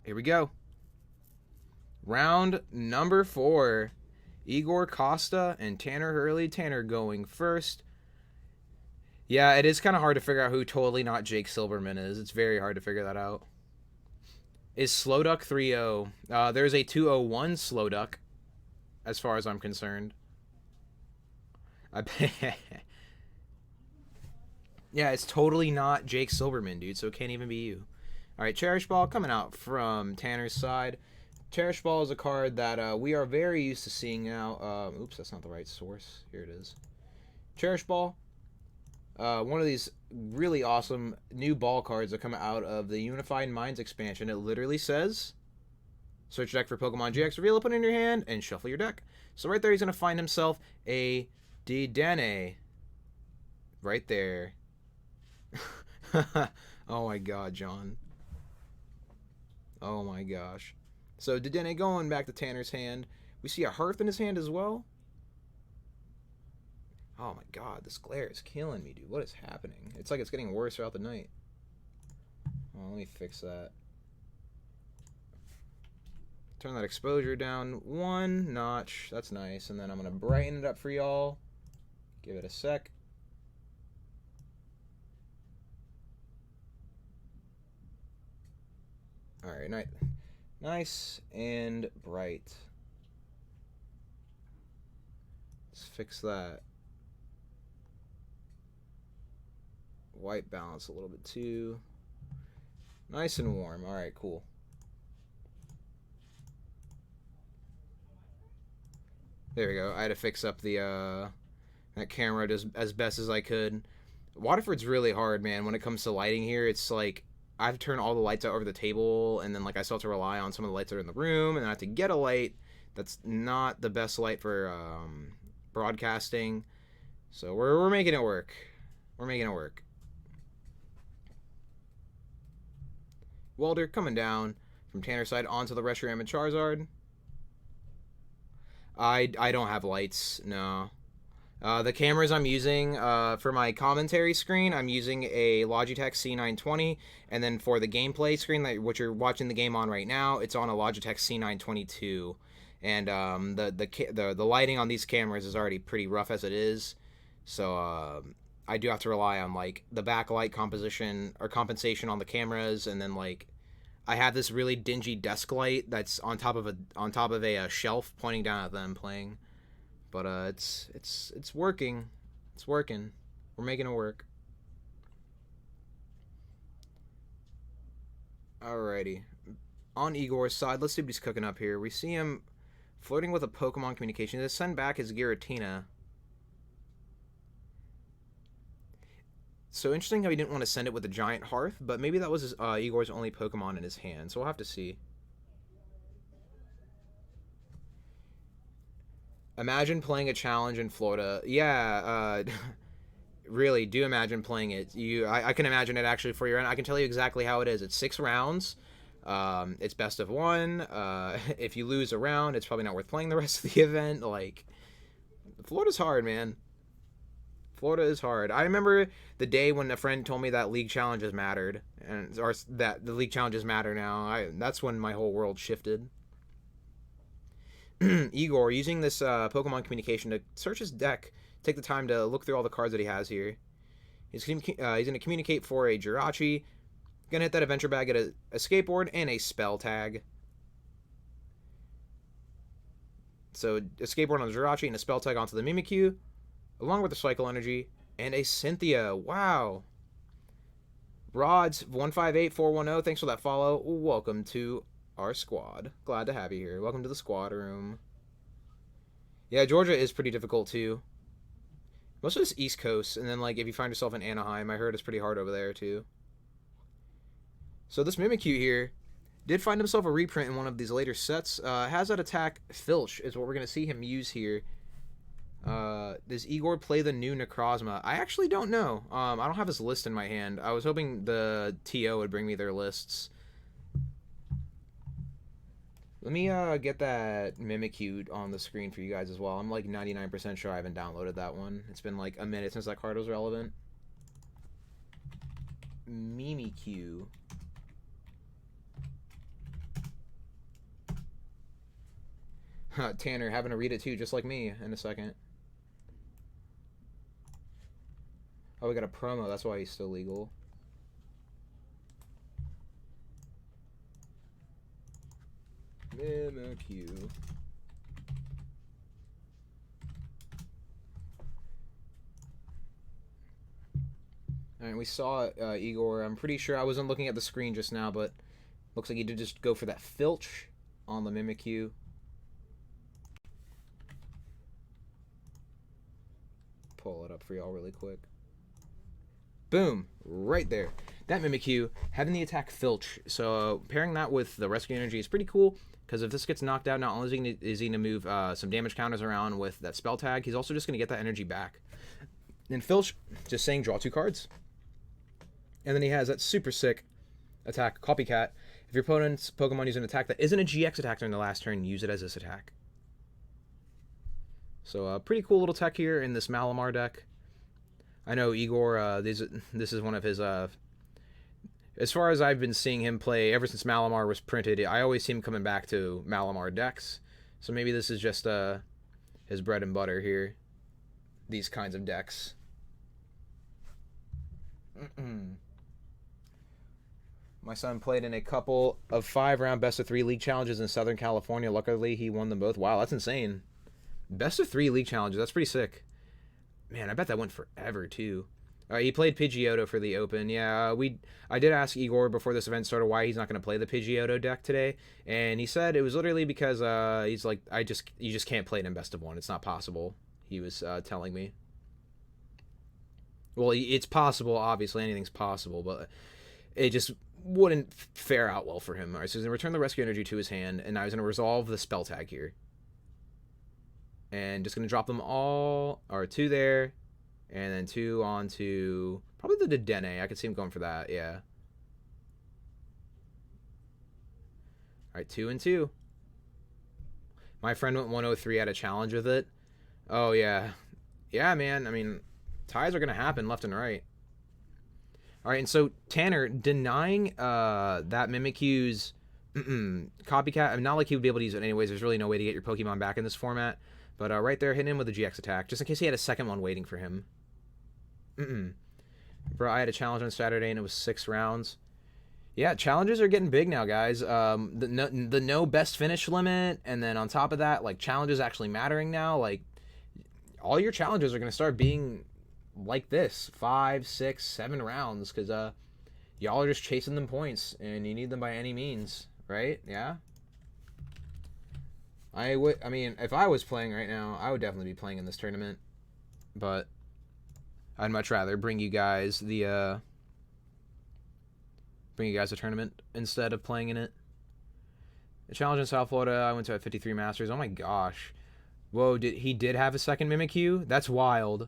Here we go. Round number 4. Igor, Costa, and Tanner Hurley. Tanner going first. Yeah, it is kind of hard to figure out who totally not Jake Silverman is. It's very hard to figure that out. Is Slowduck 3-0? There's a 201 Slowduck, as far as I'm concerned. Yeah, it's totally not Jake Silverman, dude, so it can't even be you. Alright, Cherish Ball coming out from Tanner's side. Cherish Ball is a card that we are very used to seeing now. Oops, that's not the right source. Here it is. Cherish Ball. One of these really awesome new ball cards that come out of the Unified Minds expansion. It literally says, search deck for Pokemon GX, reveal it, put it in your hand, and shuffle your deck. So right there, he's going to find himself a Dedenne. Right there. Oh my god, John. Oh my gosh. So Dedenne going back to Tanner's hand. We see a Hearth in his hand as well. Oh my god, this glare is killing me, dude. What is happening? It's like it's getting worse throughout the night. Oh, let me fix that. Turn that exposure down 1 notch. That's nice. And then I'm going to brighten it up for y'all. Give it a sec. Alright, nice and bright. Let's fix that. White balance a little bit too. Nice and warm. Alright, cool. There we go. I had to fix up the that camera just as best as I could. Waterford's really hard, man. When it comes to lighting here, it's like I've turned all the lights out over the table, and then like I still have to rely on some of the lights that are in the room, and then I have to get a light that's not the best light for broadcasting. So we're making it work. We're making it work. Welder coming down from Tanner's side onto the Reshiram&Charizard. I don't have lights, no. The cameras I'm using for my commentary screen, I'm using a Logitech C920, and then for the gameplay screen, which you're watching the game on right now, it's on a Logitech C922. And the lighting on these cameras is already pretty rough as it is, so I do have to rely on like the backlight composition or compensation on the cameras, and then like I have this really dingy desk light that's on top of a shelf pointing down at them playing. But it's working. It's working. We're making it work. Alrighty. On Igor's side, let's see what he's cooking up here. We see him flirting with a Pokemon communication. He's send back his Giratina. So interesting how he didn't want to send it with a giant Hearth, but maybe that was Igor's only Pokemon in his hand, so we'll have to see. Imagine playing a challenge in Florida. Yeah, really, do imagine playing it. I can imagine it actually for your end. I can tell you exactly how it is. It's 6 rounds. It's best of 1. If you lose a round, it's probably not worth playing the rest of the event. Like, Florida's hard, man. Florida is hard. I remember the day when a friend told me that league challenges mattered, or that the league challenges matter now. That's when my whole world shifted. Igor using this Pokemon communication to search his deck, take the time to look through all the cards that he has here. He's going to communicate for a Jirachi. Going to hit that adventure bag, get a skateboard, and a spell tag. So a skateboard on the Jirachi and a spell tag onto the Mimikyu, along with the Cycle Energy, and a Cynthia. Wow. Rods158410, thanks for that follow. Welcome to our squad. Glad to have you here. Welcome to the squad room. Yeah, Georgia is pretty difficult too. Most of this East Coast, and then like if you find yourself in Anaheim, I heard it's pretty hard over there too. So this Mimikyu here did find himself a reprint in one of these later sets. Has that attack Filch is what we're going to see him use here. Does Igor play the new Necrozma? I actually don't know. I don't have his list in my hand. I was hoping the TO would bring me their lists. Let me get that Mimikyu on the screen for you guys as well. I'm like 99% sure I haven't downloaded that one. It's been like a minute since that card was relevant. Mimikyu. Tanner having to read it too, just like me, in a second. Oh, we got a promo. That's why he's still legal. Mimikyu. Alright, we saw Igor. I'm pretty sure I wasn't looking at the screen just now, but looks like he did just go for that filch on the Mimikyu. Pull it up for y'all really quick. Boom! Right there. That Mimikyu having the attack filch. So pairing that with the rescue energy is pretty cool, because if this gets knocked out, not only is he going to move some damage counters around with that spell tag, he's also just going to get that energy back. And filch, just saying draw 2 cards. And then he has that super sick attack, Copycat. If your opponent's Pokemon uses an attack that isn't a GX attack during the last turn, use it as this attack. So pretty cool little tech here in this Malamar deck. I know Igor, this is one of his, as far as I've been seeing him play, ever since Malamar was printed, I always see him coming back to Malamar decks. So maybe this is just his bread and butter here. These kinds of decks. My son played in a couple of 5-round best-of-3 league challenges in Southern California. Luckily, he won them both. Wow, that's insane. Best-of-3 league challenges. That's pretty sick. Man, I bet that went forever, too. He played Pidgeotto for the Open. Yeah, I did ask Igor before this event started why he's not going to play the Pidgeotto deck today, and he said it was literally because he's like, you just can't play it in best-of-1. It's not possible, he was telling me. Well, it's possible, obviously, anything's possible, but it just wouldn't fare out well for him. All right, so he's going to return the rescue energy to his hand, and now he's going to resolve the spell tag here. And just going to drop them all, or 2 there, and then 2 onto probably the Dedenne. I could see him going for that, yeah. All right, 2 and 2. My friend went 103 at a challenge with it. Oh, yeah. Yeah, man, I mean, ties are going to happen left and right. All right, and so Tanner denying that Mimikyu's Copycat. I mean, not like he would be able to use it anyways. There's really no way to get your Pokemon back in this format. But right there, hitting him with a GX attack, just in case he had a second one waiting for him. Bro, I had a challenge on Saturday, and it was 6 rounds. Yeah, challenges are getting big now, guys. The no best finish limit, and then on top of that, like, challenges actually mattering now. Like, all your challenges are going to start being like this, 5, 6, 7 rounds, because y'all are just chasing them points, and you need them by any means, right? Yeah. I mean, if I was playing right now, I would definitely be playing in this tournament, but I'd much rather bring you guys a tournament instead of playing in it. The challenge in South Florida, I went to at 53 Masters. Oh my gosh. Whoa, he did have a second Mimikyu? That's wild.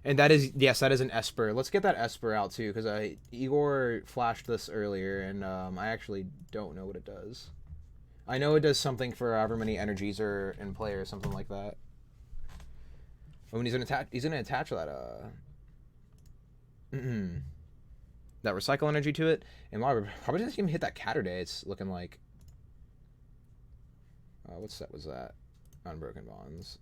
And that is, yes, that is an Esper. Let's get that Esper out too, because Igor flashed this earlier, and I actually don't know what it does. I know it does something for however many energies are in play or something like that. Oh, and he's gonna attach that that recycle energy to it, and probably doesn't even hit that Catterday. It's looking like. What set was that? Unbroken Bonds.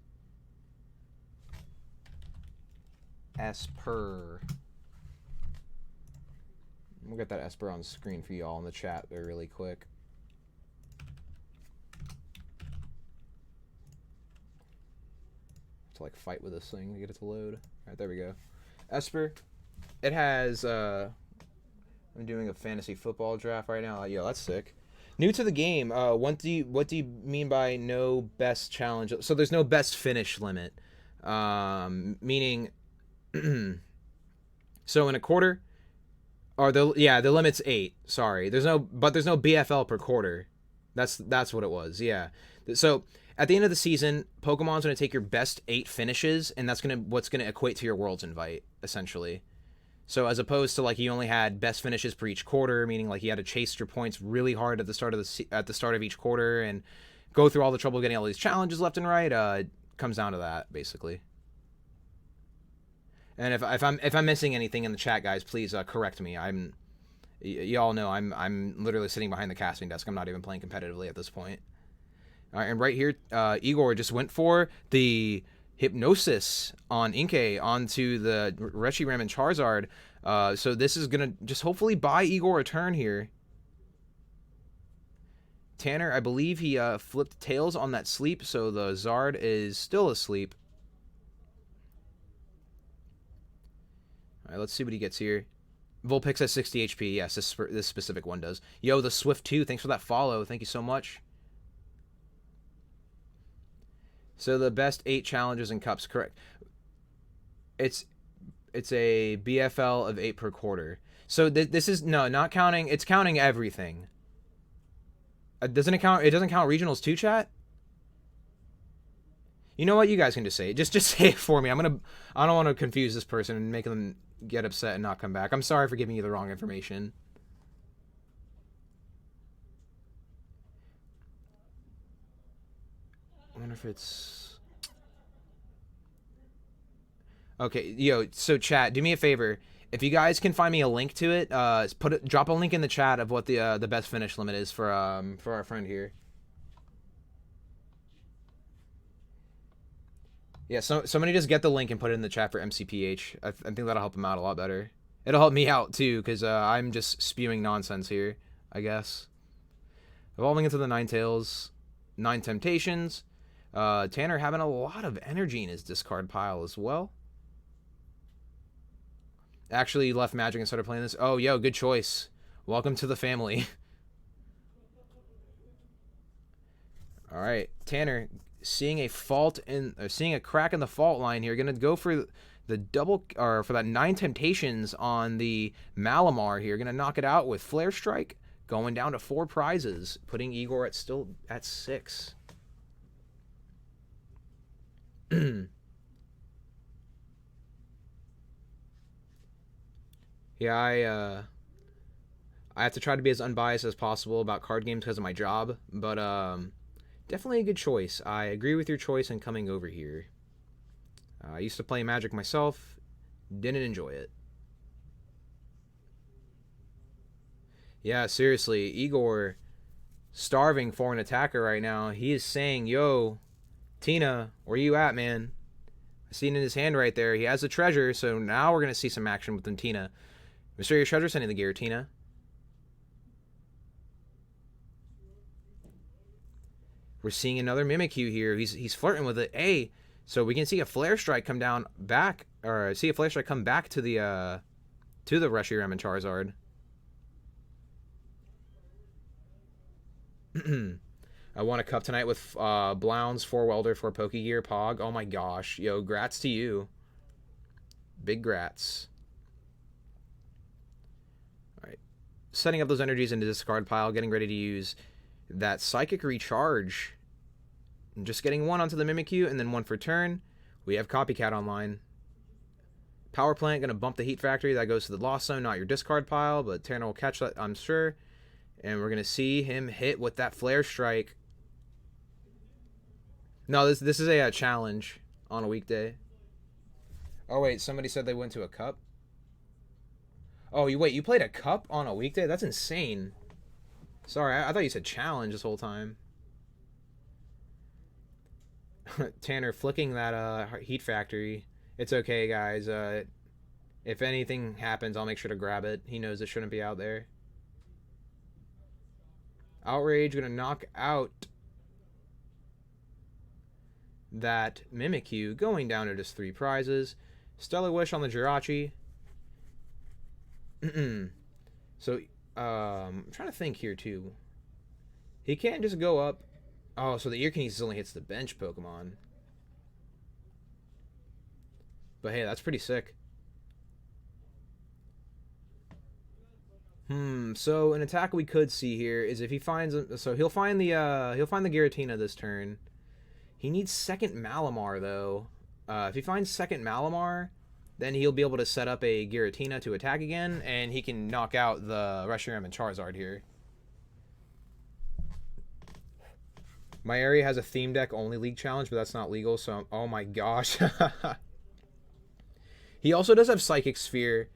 Esper. We'll get that Esper on screen for y'all in the chat there really quick. To like fight with this thing to get it to load. Alright, there we go. Esper. It has I'm doing a fantasy football draft right now. Yo, that's sick. New to the game, what do you mean by no best challenge? So there's no best finish limit. Meaning so in a quarter, or the limit's 8. Sorry, there's no BFL per quarter. That's what it was. Yeah. So at the end of the season, Pokemon's gonna take your best 8 finishes, and that's what's gonna equate to your Worlds invite essentially. So as opposed to like you only had best finishes per each quarter, meaning like you had to chase your points really hard at the start of each quarter and go through all the trouble getting all these challenges left and right. It comes down to that basically. And if I'm missing anything in the chat, guys, please correct me. Y'all know I'm literally sitting behind the casting desk. I'm not even playing competitively at this point. And right here, Igor just went for the Hypnosis on Inkay onto the Reshiram&Charizard. So this is going to just hopefully buy Igor a turn here. Tanner, I believe he flipped tails on that sleep, so the Zard is still asleep. All right, let's see what he gets here. Vulpix has 60 HP. Yes, this specific one does. Yo, the Swift 2, thanks for that follow. Thank you so much. So the best 8 challenges and cups, correct. It's a BFL of 8 per quarter. So this is, no, not counting, it's counting everything. Doesn't it count, it doesn't count regionals too, chat? You know what, you guys can just say it. Just say it for me. I don't want to confuse this person and make them get upset and not come back. I'm sorry for giving you the wrong information. I wonder if it's... Okay, yo, so chat, do me a favor. If you guys can find me a link to it, drop a link in the chat of what the best finish limit is for our friend here. Yeah, so somebody just get the link and put it in the chat for MCPH. I think that'll help him out a lot better. It'll help me out too, because I'm just spewing nonsense here, I guess. Evolving into the Ninetales, 9 Temptations. Tanner having a lot of energy in his discard pile as well. Actually left Magic and started playing this. Oh, yo, good choice. Welcome to the family. All right, Tanner, seeing a crack in the fault line here, gonna go for the double, or for that 9 Temptations on the Malamar here. Gonna knock it out with Flare Strike, going down to 4 prizes, putting Igor still at 6. Yeah, I have to try to be as unbiased as possible about card games because of my job, but definitely a good choice. I agree with your choice in coming over here. I used to play Magic myself, didn't enjoy it. Yeah, seriously, Igor, starving for an attacker right now. He is saying, yo, Tina, where you at, man? I see it in his hand right there. He has the treasure, so now we're going to see some action with Tina. Mysterious Treasure sending the Giratina. We're seeing another Mimikyu here. He's flirting with it. Hey, so we can see a Flare Strike come down back, or see a Flare Strike come back to the Reshiram&Charizard. I won a cup tonight with Blounds, 4 Welder, 4 Pokegear, Pog. Oh my gosh. Yo, grats to you. Big grats. Alright. Setting up those energies into the discard pile, getting ready to use that Psychic Recharge. And just getting 1 onto the Mimikyu and then 1 for turn. We have Copycat online. Power Plant, going to bump the Heat Factory. That goes to the Lost Zone, not your discard pile, but Tanner will catch that, I'm sure. And we're going to see him hit with that Flare Strike. No, this is a challenge on a weekday. Oh, wait, somebody said they went to a cup? Oh, wait, you played a cup on a weekday? That's insane. Sorry, I thought you said challenge this whole time. Tanner flicking that Heat Factory. It's okay, guys. If anything happens, I'll make sure to grab it. He knows it shouldn't be out there. Outrage gonna knock out that Mimikyu, going down to just 3 prizes. Stellar Wish on the Jirachi. So, I'm trying to think here, too. He can't just go up. Oh, so the Ear Kinesis only hits the bench Pokemon. But hey, that's pretty sick. So an attack we could see here is if he finds, so he'll find the Giratina this turn. He needs second Malamar though. If he finds second Malamar, then he'll be able to set up a Giratina to attack again, and he can knock out the Reshiram&Charizard here. My area has a theme deck only league challenge, but that's not legal, so oh my gosh. He also does have Psychic Sphere.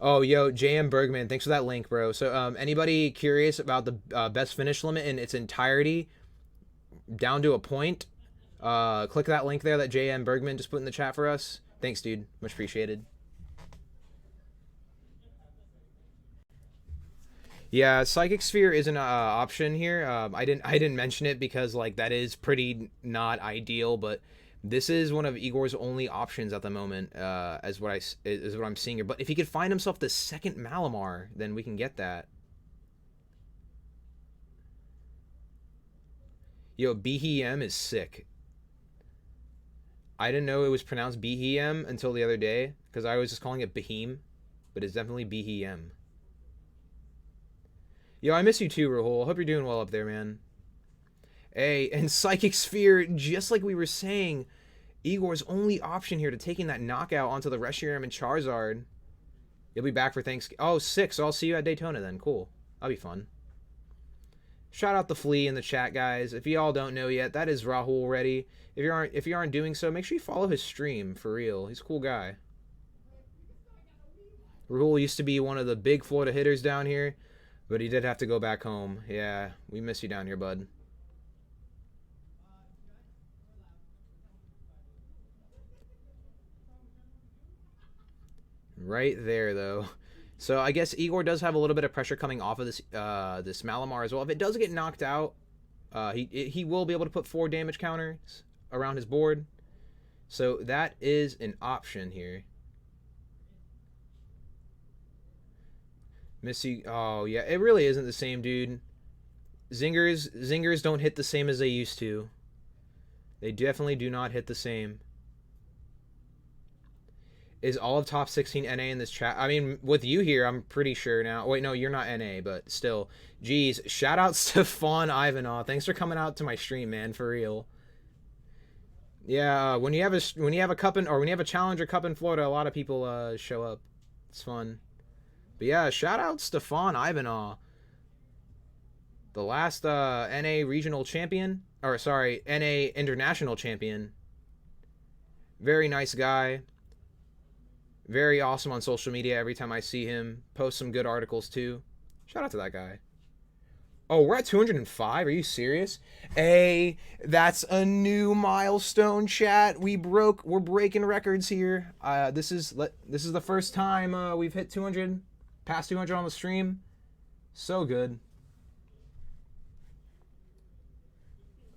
Oh, yo, JM Bergman, thanks for that link, bro. So, anybody curious about the best finish limit in its entirety? down to a point, click that link there that JM Bergman just put in the chat for us. Thanks, dude. Much appreciated. Yeah, Psychic Sphere is an option here. I didn't mention it because like that is pretty not ideal, but this is one of Igor's only options at the moment, as what I'm seeing here. But if he could find himself the second Malamar, then we can get that. Yo, Behem is sick. I didn't know it was pronounced Behem until the other day because I was just calling it Behem, but it's definitely Behem. Yo, I miss you too, Rahul. Hope you're doing well up there, man. Hey, and Psychic Sphere, just like we were saying, Igor's only option here to taking that knockout onto the Reshiram and Charizard. You'll be back for Thanksgiving. Oh, sick. So I'll see you at Daytona then. Cool. That'll be fun. Shout out the Flea in the chat, guys. If you all don't know yet, that is Rahul already. If you aren't doing so, make sure you follow his stream for real. He's a cool guy. Rahul used to be one of the big Florida hitters down here, but he did have to go back home. Yeah, we miss you down here, bud. Right there, though. So I guess Igor does have a little bit of pressure coming off of this this Malamar as well. If it does get knocked out, he will be able to put 4 damage counters around his board. So that is an option here. Missy, oh yeah, it really isn't the same, dude. Zingers don't hit the same as they used to. They definitely do not hit the same. Is all of top 16 NA in this chat? I mean, with you here, I'm pretty sure now. Wait, no, you're not NA, but still. Jeez, shout outs to Fawn Ivanov. Thanks for coming out to my stream, man, for real. Yeah, when you have a cup in, or when you have a challenger cup in Florida, a lot of people show up. It's fun. But yeah, shout outs to Fawn Ivanov. The last NA regional champion, or sorry, NA international champion. Very nice guy. Very awesome on social media every time I see him. Post some good articles too. Shout out to that guy. Oh, we're at 205? Are you serious? Hey, that's a new milestone, chat. We're breaking records here. This is the first time we've hit 200, past 200 on the stream. So good.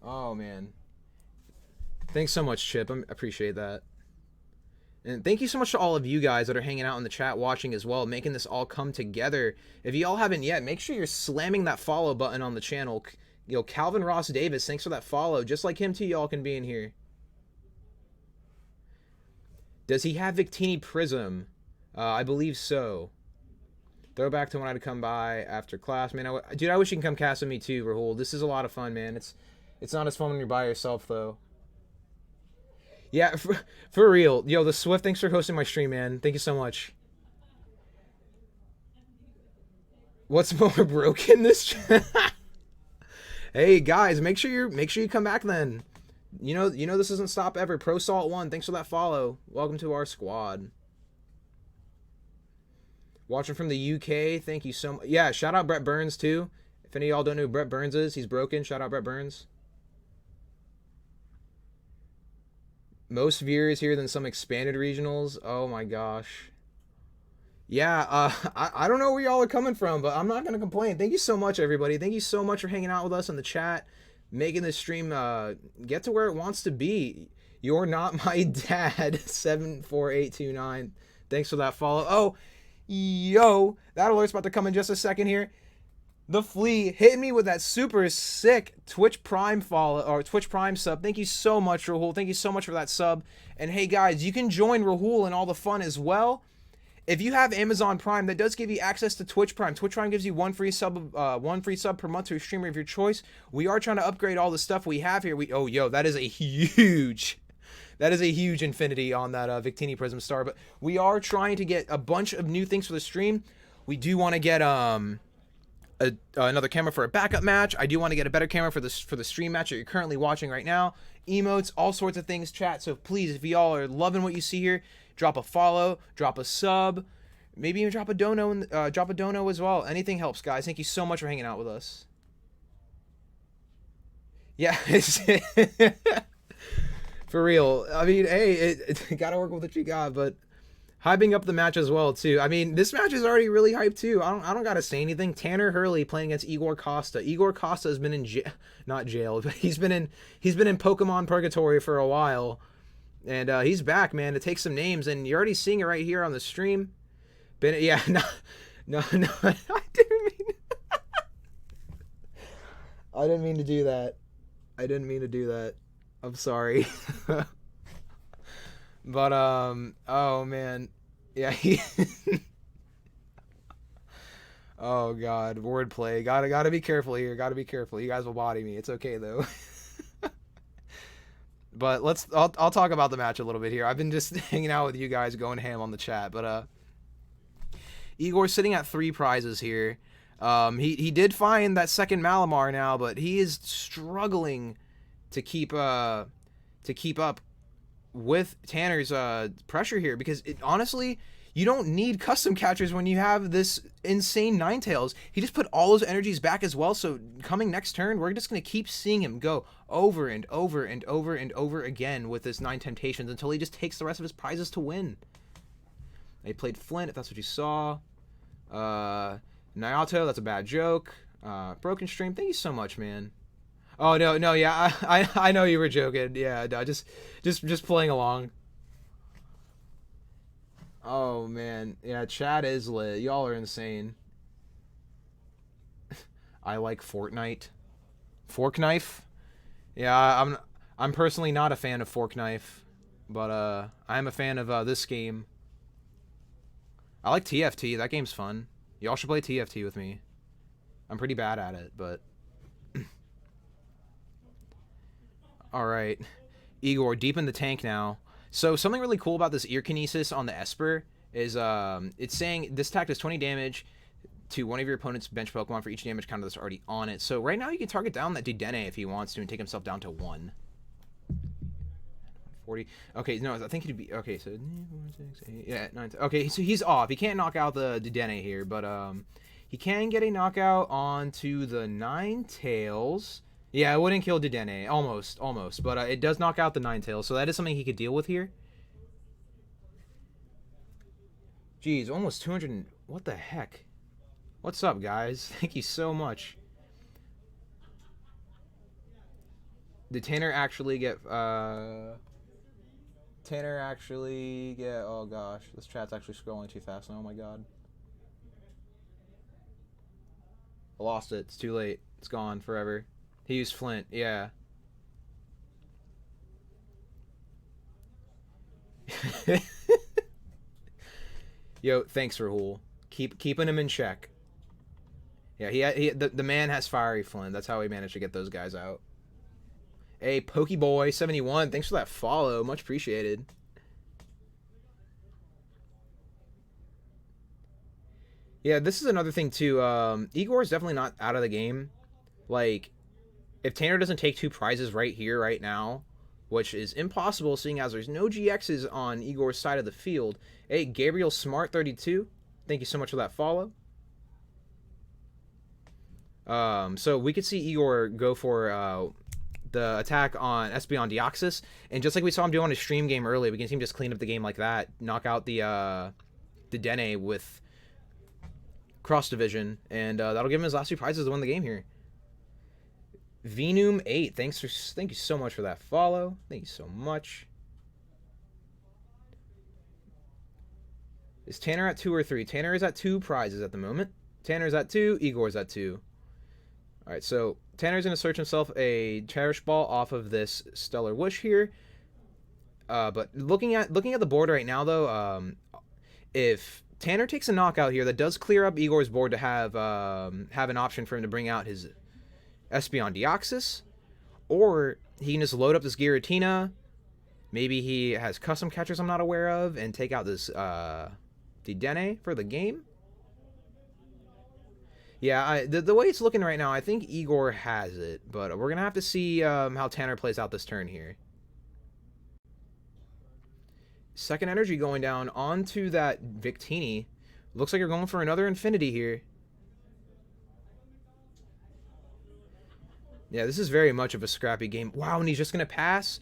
Oh man. Thanks so much, Chip. I appreciate that. And thank you so much to all of you guys that are hanging out in the chat watching as well, making this all come together. If you all haven't yet, make sure you're slamming that follow button on the channel. You know, Calvin Ross Davis, thanks for that follow. Just like him too, y'all can be in here. Does he have Victini Prism? I believe so. Throwback to when I'd come by after class. Man, dude, I wish you can come cast with me too, Rahul. This is a lot of fun, man. It's not as fun when you're by yourself, though. Yeah, for real. Yo, the Swift, thanks for hosting my stream, man. Thank you so much. What's more broken this? Hey guys, make sure you come back then. You know this doesn't stop ever. Pro Salt 1, thanks for that follow. Welcome to our squad. Watching from the UK, thank you so much. Yeah, shout out Brett Burns too. If any of y'all don't know who Brett Burns is, he's broken. Shout out Brett Burns. Most viewers here than some expanded regionals. Oh my gosh. Yeah, I don't know where y'all are coming from, but I'm not going to complain. Thank you so much, everybody. Thank you so much for hanging out with us in the chat, making this stream get to where it wants to be. You're not my dad, 74829. Thanks for that follow. Oh, yo, that alert's about to come in just a second here. The Flea hit me with that super sick Twitch Prime follow, or Twitch Prime sub. Thank you so much, Rahul. Thank you so much for that sub. And hey, guys, you can join Rahul in all the fun as well. If you have Amazon Prime, that does give you access to Twitch Prime. Twitch Prime gives you one free sub per month to a streamer of your choice. We are trying to upgrade all the stuff we have here. That is a huge infinity on that Victini Prism Star. But we are trying to get a bunch of new things for the stream. We do want to get another camera for a backup match. I do want to get a better camera for the stream match that you're currently watching right now. Emotes, all sorts of things, chat. So please, if y'all are loving what you see here, drop a follow, drop a sub, maybe even drop a dono as well. Anything helps, guys. Thank you so much for hanging out with us. Yeah, for real. I mean, hey, it gotta work with what you got, but hyping up the match as well too. I mean, this match is already really hyped too. I don't gotta say anything. Tanner Hurley playing against Igor Costa. Igor Costa has been in not jail, but he's been in Pokemon Purgatory for a while, and he's back, man, to take some names. And you're already seeing it right here on the stream. Yeah, no, no, I didn't mean. I didn't mean to do that. I didn't mean to do that. I'm sorry. But oh man, yeah. Oh god, wordplay. Gotta be careful here. Gotta be careful. You guys will body me. It's okay though. But I'll talk about the match a little bit here. I've been just hanging out with you guys, going ham on the chat. But Igor's sitting at 3 prizes here. He did find that second Malamar now, but he is struggling to keep up with Tanner's pressure here, because honestly, you don't need custom catchers when you have this insane Ninetales. He just put all those energies back as well, so coming next turn, we're just going to keep seeing him go over and over and over and over again with this 9 Temptations until he just takes the rest of his prizes to win. They played Flint, if that's what you saw. Naoto, that's a bad joke. Broken Stream, thank you so much, man. Oh no, yeah, I know you were joking. Yeah, no, just playing along. Oh man, yeah, chat is lit. Y'all are insane. I like Fortnite. Fork Knife. Yeah, I'm personally not a fan of Fork Knife, but I am a fan of this game. I like TFT. That game's fun. Y'all should play TFT with me. I'm pretty bad at it, but all right. Igor, deep in the tank now. So something really cool about this ear kinesis on the Esper is it's saying this attack does 20 damage to one of your opponent's bench Pokemon for each damage counter that's already on it. So right now you can target down that Dedenne if he wants to and take himself down to 1. 40. Okay, no, I think he'd be okay. So 6, 8, yeah, 9. Okay, so he's off. He can't knock out the Dedenne here, but he can get a knockout onto the Ninetales. Yeah, it wouldn't kill Dedenne. Almost. But it does knock out the Ninetales, so that is something he could deal with here. Jeez, almost 200. What the heck? What's up, guys? Thank you so much. Did Tanner actually get... Oh gosh, this chat's actually scrolling too fast now. Oh my god. I lost it. It's too late. It's gone forever. He used Flint. Yeah. Yo, thanks, Rahul. Keeping him in check. Yeah, the man has fiery Flint. That's how he managed to get those guys out. Hey, Pokeboy71, thanks for that follow. Much appreciated. Yeah, this is another thing too. Igor is definitely not out of the game. Like, if Tanner doesn't take 2 prizes right here, right now, which is impossible seeing as there's no GXs on Igor's side of the field. Hey, Gabriel Smart 32, thank you so much for that follow. So we could see Igor go for the attack on Espeon Deoxys, and just like we saw him do on his stream game earlier, we can see him just clean up the game like that, knock out the Dene with Cross Division, and that'll give him his last 2 prizes to win the game here. Venum8, thank you so much for that follow. Thank you so much. Is Tanner at 2 or 3? Tanner is at 2 prizes at the moment. Tanner's at 2, Igor's at 2. Alright, so Tanner's going to search himself a Cherish Ball off of this Stellar Wish here. But looking at the board right now, though, if Tanner takes a knockout here, that does clear up Igor's board to have an option for him to bring out his Espeon Deoxys, or he can just load up this Giratina. Maybe he has custom catchers I'm not aware of, and take out this Dedenne for the game. Yeah, the way it's looking right now, I think Igor has it, but we're going to have to see how Tanner plays out this turn here. Second energy going down onto that Victini. Looks like you're going for another Infinity here. Yeah, this is very much of a scrappy game. Wow, and he's just going to pass?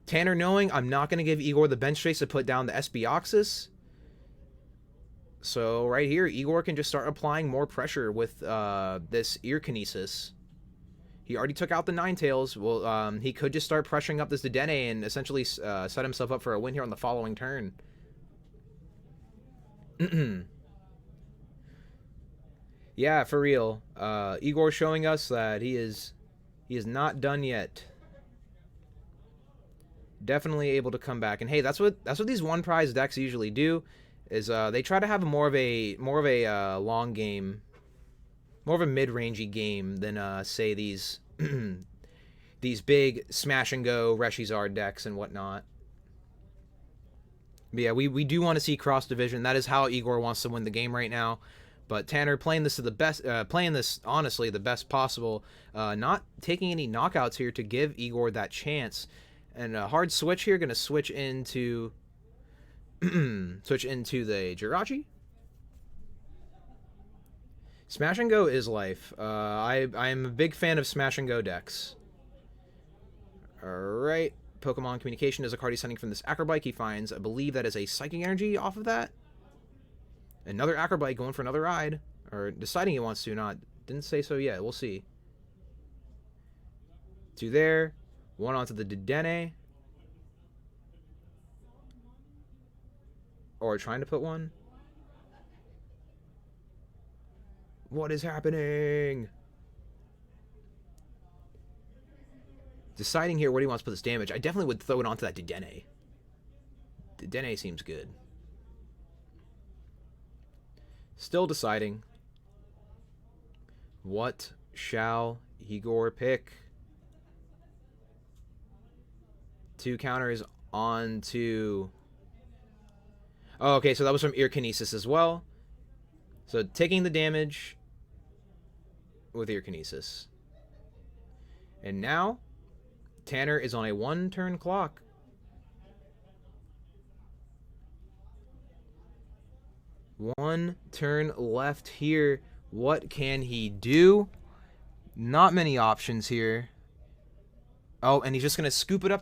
Tanner knowing I'm not going to give Igor the bench trace to put down the Espioxus. So right here, Igor can just start applying more pressure with this Ear Kinesis. He already took out the Ninetales. Well, he could just start pressuring up this Dedenne and essentially set himself up for a win here on the following turn. Yeah, for real. Igor showing us that he is not done yet. Definitely able to come back. And hey, that's what these one prize decks usually do. Is they try to have more of a long game, more of a mid-rangey game than say these these big smash and go Reshiram decks and whatnot. But yeah, we do want to see cross division. That is how Igor wants to win the game right now. But Tanner playing this to the best, playing this honestly the best possible, not taking any knockouts here to give Igor that chance. And a hard switch here, gonna switch into switch into the Jirachi. Smash and Go is life. I am a big fan of Smash and Go decks. Alright. Pokemon Communication is a card he's sending from this Acrobike. He finds, I believe that is a Psychic Energy off of that. Another Acrobike going for another ride. Or deciding he wants to, not. Didn't say so yet. We'll see. Two there. One onto the Dedenne. Or trying to put one. What is happening? Deciding here where he wants to put this damage. I definitely would throw it onto that Dedenne. Dedenne seems good. Still deciding. What shall Igor pick? Two counters onto... Oh, okay, so that was from Ear Kinesis as well. So taking the damage with Ear Kinesis. And now, Tanner is on a one-turn clock. One turn left here. What can he do? Not many options here. Oh, and he's just going to scoop it up to